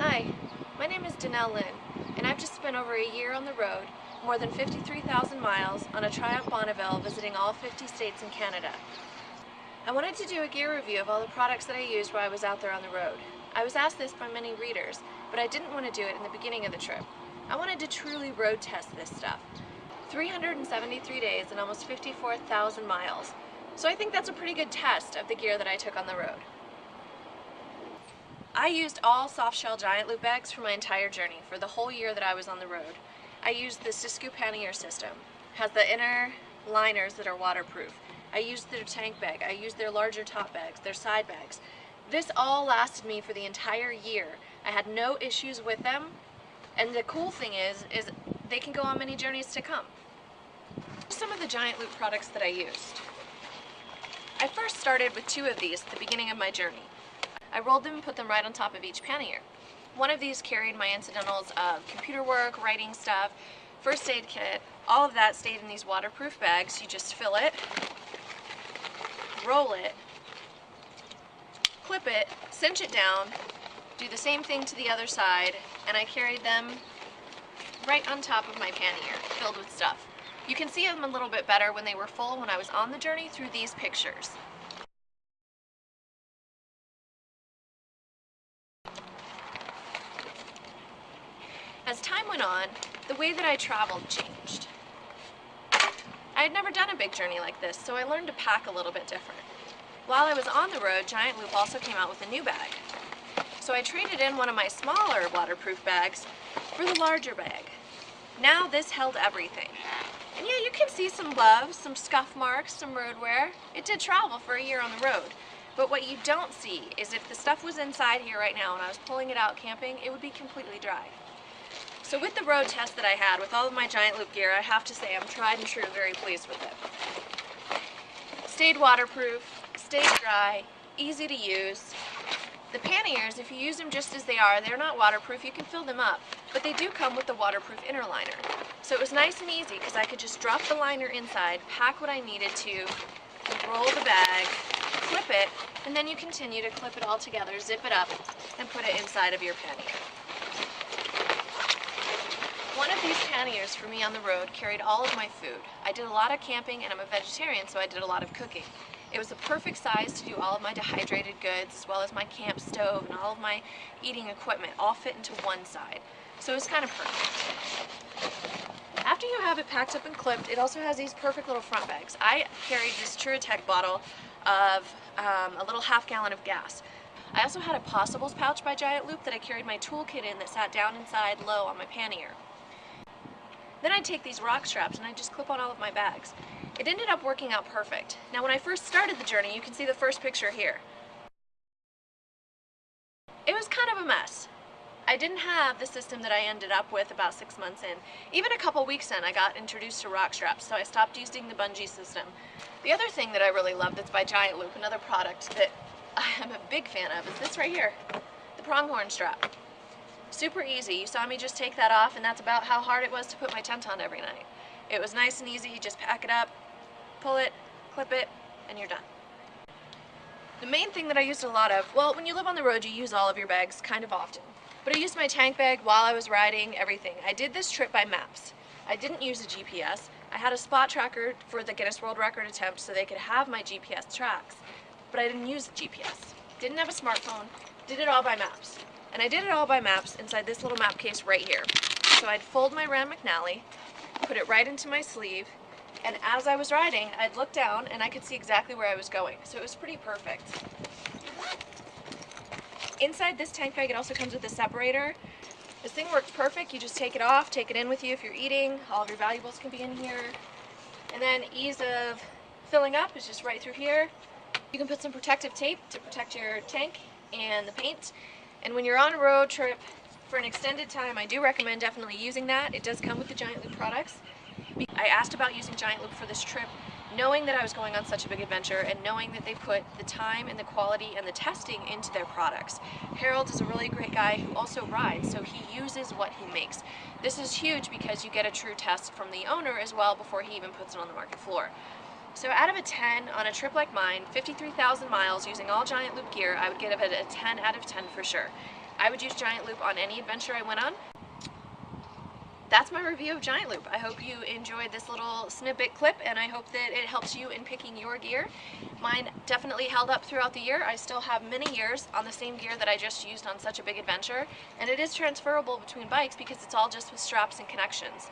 Hi, my name is Danell Lynn, and I've just spent over a year on the road, more than 53,000 miles, on a Triumph Bonneville visiting all 50 states in Canada. I wanted to do a gear review of all the products that I used while I was out there on the road. I was asked this by many readers, but I didn't want to do it in the beginning of the trip. I wanted to truly road test this stuff. 373 days and almost 54,000 miles. So I think that's a pretty good test of the gear that I took on the road. I used all soft-shell giant loop bags for my entire journey, for the whole year that I was on the road. I used the Cisco pannier system. It has the inner liners that are waterproof. I used their tank bag. I used their larger top bags, their side bags. This all lasted me for the entire year. I had no issues with them, and the cool thing is they can go on many journeys to come. Some of the giant loop products that I used. I first started with 2 of these at the beginning of my journey. I rolled them and put them right on top of each pannier. One of these carried my incidentals of computer work, writing stuff, first aid kit. All of that stayed in these waterproof bags. You just fill it, roll it, clip it, cinch it down, do the same thing to the other side, and I carried them right on top of my pannier, filled with stuff. You can see them a little bit better when they were full when I was on the journey through these pictures. As time went on, the way that I traveled changed. I had never done a big journey like this, so I learned to pack a little bit different. While I was on the road, Giant Loop also came out with a new bag. So I traded in one of my smaller waterproof bags for the larger bag. Now this held everything. And yeah, you can see some love, some scuff marks, some road wear. It did travel for a year on the road. But what you don't see is if the stuff was inside here right now and I was pulling it out camping, it would be completely dry. So with the road test that I had, with all of my giant loop gear, I have to say I'm tried and true very pleased with it. Stayed waterproof, stayed dry, easy to use. The panniers, if you use them just as they are, they're not waterproof, you can fill them up, but they do come with the waterproof inner liner. So it was nice and easy because I could just drop the liner inside, pack what I needed to, roll the bag, clip it, and then you continue to clip it all together, zip it up, and put it inside of your pannier. One of these panniers for me on the road carried all of my food. I did a lot of camping and I'm a vegetarian, so I did a lot of cooking. It was the perfect size to do all of my dehydrated goods as well as my camp stove and all of my eating equipment all fit into one side. So it was kind of perfect. After you have it packed up and clipped, it also has these perfect little front bags. I carried this Truitech bottle of a little half-gallon of gas. I also had a Possibles pouch by Giant Loop that I carried my toolkit in that sat down inside low on my pannier. Then I'd take these rock straps and I'd just clip on all of my bags. It ended up working out perfect. Now when I first started the journey, you can see the first picture here. It was kind of a mess. I didn't have the system that I ended up with about 6 months in. Even a couple weeks in, I got introduced to rock straps, so I stopped using the bungee system. The other thing that I really love that's by Giant Loop, another product that I'm a big fan of, is this right here, the pronghorn strap. Super easy. You saw me just take that off, and that's about how hard it was to put my tent on every night. It was nice and easy. You just pack it up, pull it, clip it, and you're done. The main thing that I used a lot of, well, when you live on the road, you use all of your bags kind of often. But I used my tank bag while I was riding, everything. I did this trip by maps. I didn't use a GPS. I had a spot tracker for the Guinness World Record attempt so they could have my GPS tracks. But I didn't use the GPS. Didn't have a smartphone. Did it all by maps. And I did it all by maps inside this little map case right here. So I'd fold my Rand McNally, put it right into my sleeve, and as I was riding, I'd look down and I could see exactly where I was going. So it was pretty perfect. Inside this tank bag, it also comes with a separator. This thing works perfect. You just take it off, take it in with you if you're eating. All of your valuables can be in here. And then ease of filling up is just right through here. You can put some protective tape to protect your tank and the paint. And when you're on a road trip for an extended time, I do recommend definitely using that. It does come with the Giant Loop products. I asked about using Giant Loop for this trip, knowing that I was going on such a big adventure and knowing that they put the time and the quality and the testing into their products. Harold is a really great guy who also rides, so he uses what he makes. This is huge because you get a true test from the owner as well before he even puts it on the market floor. So out of a 10 on a trip like mine, 53,000 miles using all Giant Loop gear, I would give it a 10 out of 10 for sure. I would use Giant Loop on any adventure I went on. That's my review of Giant Loop. I hope you enjoyed this little snippet clip, and I hope that it helps you in picking your gear. Mine definitely held up throughout the year. I still have many years on the same gear that I just used on such a big adventure, and it is transferable between bikes because it's all just with straps and connections.